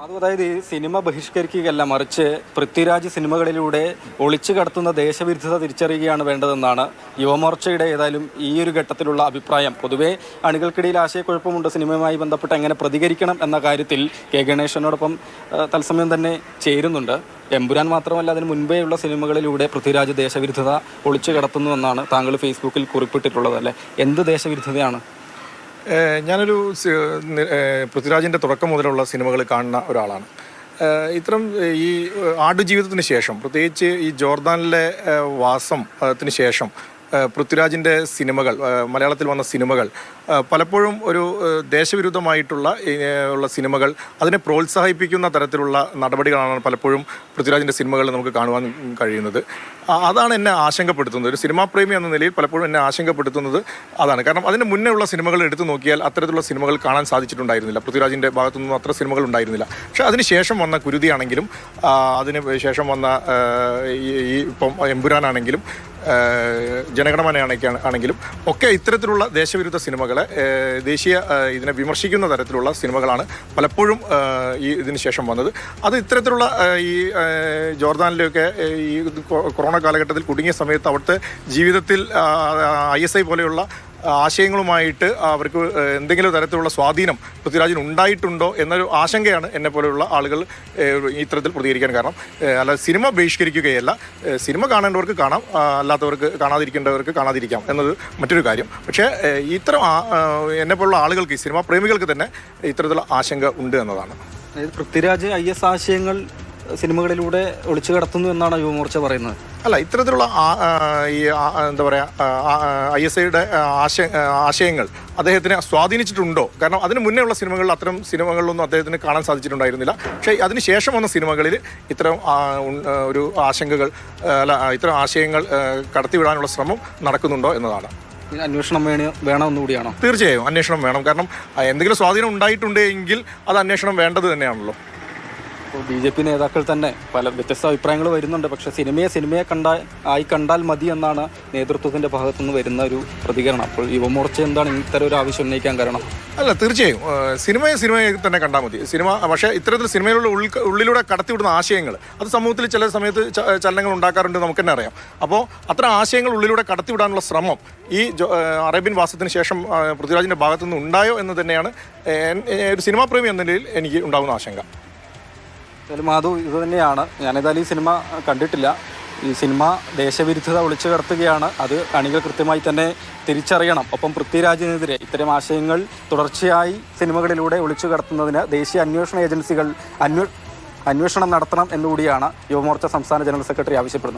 അതായത് ഈ സിനിമ ബഹിഷ്കരിക്കുകയല്ല, മറിച്ച് പൃഥ്വിരാജ് സിനിമകളിലൂടെ ഒളിച്ചു കടത്തുന്ന ദേശവിരുദ്ധത തിരിച്ചറിയുകയാണ് വേണ്ടതെന്നാണ് യുവമോർച്ചയുടെ ഏതായാലും ഈ ഒരു ഘട്ടത്തിലുള്ള അഭിപ്രായം. പൊതുവെ അണികൾക്കിടയിൽ ആശയക്കുഴപ്പമുണ്ട് സിനിമയുമായി ബന്ധപ്പെട്ട് എങ്ങനെ പ്രതികരിക്കണം എന്ന കാര്യത്തിൽ. കെ ഗണേശനോടൊപ്പം തത്സമയം തന്നെ ചേരുന്നുണ്ട്. എമ്പുരാൻ മാത്രമല്ല, അതിന് മുൻപേ ഉള്ള സിനിമകളിലൂടെ പൃഥ്വിരാജ് ദേശവിരുദ്ധത ഒളിച്ചു കടത്തുന്നുവെന്നാണ് താങ്കൾ ഫേസ്ബുക്കിൽ കുറിപ്പിട്ടിട്ടുള്ളത്. അല്ലേ, എന്ത് ദേശവിരുദ്ധതയാണ്? ഞാനൊരു പൃഥ്വിരാജിൻ്റെ തുടക്കം മുതലുള്ള സിനിമകൾ കാണുന്ന ഒരാളാണ്. ഇത്തരം ഈ ആടുജീവിതത്തിന് ശേഷം, പ്രത്യേകിച്ച് ഈ ജോർദാനിലെ വാസത്തിന് ശേഷം പൃഥ്വിരാജിൻ്റെ സിനിമകൾ, മലയാളത്തിൽ വന്ന സിനിമകൾ പലപ്പോഴും ഒരു ദേശവിരുദ്ധമായിട്ടുള്ള സിനിമകൾ, അതിനെ പ്രോത്സാഹിപ്പിക്കുന്ന തരത്തിലുള്ള നടപടികളാണ് പലപ്പോഴും പൃഥ്വിരാജിൻ്റെ സിനിമകളിൽ നമുക്ക് കാണുവാൻ കഴിയുന്നത്. അതാണ് എന്നെ ആശങ്കപ്പെടുത്തുന്നത്. ഒരു സിനിമാ പ്രേമി എന്ന നിലയിൽ പലപ്പോഴും എന്നെ ആശങ്കപ്പെടുത്തുന്നത് അതാണ്. കാരണം അതിന് മുന്നേ ഉള്ള സിനിമകൾ എടുത്തു നോക്കിയാൽ അത്തരത്തിലുള്ള സിനിമകൾ കാണാൻ സാധിച്ചിട്ടുണ്ടായിരുന്നില്ല. പൃഥ്വിരാജിൻ്റെ ഭാഗത്തുനിന്നും അത്ര സിനിമകൾ ഉണ്ടായിരുന്നില്ല. പക്ഷേ അതിനുശേഷം വന്ന കുരുതിയാണെങ്കിലും, അതിന് ശേഷം വന്ന ഈ ഇപ്പം എമ്പുരാനാണെങ്കിലും ജനഗണമനയാണെങ്കിലും ഒക്കെ ഇത്തരത്തിലുള്ള ദേശവിരുദ്ധ സിനിമകളെ, ഇതിനെ വിമർശിക്കുന്ന തരത്തിലുള്ള സിനിമകളാണ് പലപ്പോഴും ഇതിന് ശേഷം വന്നത്. അത് ഇത്തരത്തിലുള്ള ഈ ജോർദാനിലൊക്കെ ഈ കൊറോണ കാലഘട്ടത്തിൽ കുടുങ്ങിയ സമയത്ത് അവിടുത്തെ ജീവിതത്തിൽ ISI പോലെയുള്ള ആശയങ്ങളുമായിട്ട് അവർക്ക് എന്തെങ്കിലും തരത്തിലുള്ള സ്വാധീനം പൃഥ്വിരാജിന് ഉണ്ടായിട്ടുണ്ടോ എന്നൊരു ആശങ്കയാണ് എന്നെ പോലെയുള്ള ആളുകൾ ഇത്തരത്തിൽ പ്രതികരിക്കാൻ കാരണം. അല്ല, സിനിമ ബഹിഷ്കരിക്കുകയല്ല, സിനിമ കാണേണ്ടവർക്ക് കാണാം, അല്ലാത്തവർക്ക് കാണാതിരിക്കേണ്ടവർക്ക് കാണാതിരിക്കാം എന്നത് മറ്റൊരു കാര്യം. പക്ഷേ ഇത്തരം എന്നെ പോലുള്ള ആളുകൾക്ക്, ഈ സിനിമാ പ്രേമികൾക്ക് തന്നെ ഇത്തരത്തിലുള്ള ആശങ്ക ഉണ്ട് എന്നതാണ്. അതായത് പൃഥ്വിരാജ് IS ആശയങ്ങൾ സിനിമകളിലൂടെ ഒളിച്ചു കടത്തുന്നു എന്നാണ് യുവമോർച്ച പറയുന്നത്. അല്ല, ഇത്തരത്തിലുള്ള ഈ എന്താ പറയുക, ISIയുടെ ആശയങ്ങൾ അദ്ദേഹത്തിനെ സ്വാധീനിച്ചിട്ടുണ്ടോ? കാരണം അതിന് മുന്നേ ഉള്ള സിനിമകളിൽ അത്തരം സിനിമകളിലൊന്നും അദ്ദേഹത്തിന് കാണാൻ സാധിച്ചിട്ടുണ്ടായിരുന്നില്ല. പക്ഷേ അതിന് ശേഷം വന്ന സിനിമകളിൽ ഇത്തരം ഒരു ആശങ്കകൾ, അല്ല, ഇത്തരം ആശയങ്ങൾ കടത്തിവിടാനുള്ള ശ്രമം നടക്കുന്നുണ്ടോ എന്നതാണ്. അന്വേഷണം വേണമെന്നുകൂടിയാണോ? തീർച്ചയായും അന്വേഷണം വേണം. കാരണം എന്തെങ്കിലും സ്വാധീനം ഉണ്ടായിട്ടുണ്ടെങ്കിൽ അത് അന്വേഷണം വേണ്ടത് തന്നെയാണല്ലോ. BJP നേതാക്കൾ തന്നെ പല വ്യത്യസ്ത അഭിപ്രായങ്ങൾ വരുന്നുണ്ട്. പക്ഷേ സിനിമയെ കണ്ടാൽ മതി എന്നാണ് നേതൃത്വത്തിൻ്റെ ഭാഗത്തുനിന്ന് വരുന്ന ഒരു പ്രതികരണം. അപ്പോൾ യുവമോർച്ച എന്താണ് ഇത്തരം ഒരു ആവശ്യം ഉന്നയിക്കാൻ കാരണം? അല്ല, തീർച്ചയായും സിനിമയെ തന്നെ കണ്ടാൽ മതി. പക്ഷേ ഇത്തരത്തിൽ സിനിമയിലുള്ള ഉള്ളിലൂടെ കടത്തിവിടുന്ന ആശയങ്ങൾ അത് സമൂഹത്തിൽ ചില സമയത്ത് ചലനങ്ങൾ ഉണ്ടാക്കാറുണ്ട്, നമുക്ക് തന്നെ അറിയാം. അപ്പോൾ അത്തരം ആശയങ്ങൾ ഉള്ളിലൂടെ കടത്തിവിടാനുള്ള ശ്രമം ഈ അറേബ്യൻ വാസത്തിന് ശേഷം പൃഥ്വിരാജിൻ്റെ ഭാഗത്തുനിന്ന് ഉണ്ടായോ എന്ന് തന്നെയാണ് ഒരു സിനിമാ പ്രേമി എന്ന നിലയിൽ എനിക്ക് ഉണ്ടാകുന്ന ആശങ്ക. മാധു, ഇത് തന്നെയാണ്. ഞാനേതായാലും ഈ സിനിമ കണ്ടിട്ടില്ല. ഈ സിനിമ ദേശവിരുദ്ധത ഒളിച്ചു കടത്തുകയാണ്. അത് അണികൾ കൃത്യമായി തന്നെ തിരിച്ചറിയണം. ഒപ്പം പൃഥ്വിരാജിനെതിരെ ഇത്തരം ആശയങ്ങൾ തുടർച്ചയായി സിനിമകളിലൂടെ ഒളിച്ചു കടത്തുന്നതിന് ദേശീയ അന്വേഷണ ഏജൻസികൾ അന്വേഷണം നടത്തണം എന്നുകൂടിയാണ് യുവമോർച്ച സംസ്ഥാന ജനറൽ സെക്രട്ടറി ആവശ്യപ്പെടുന്നത്.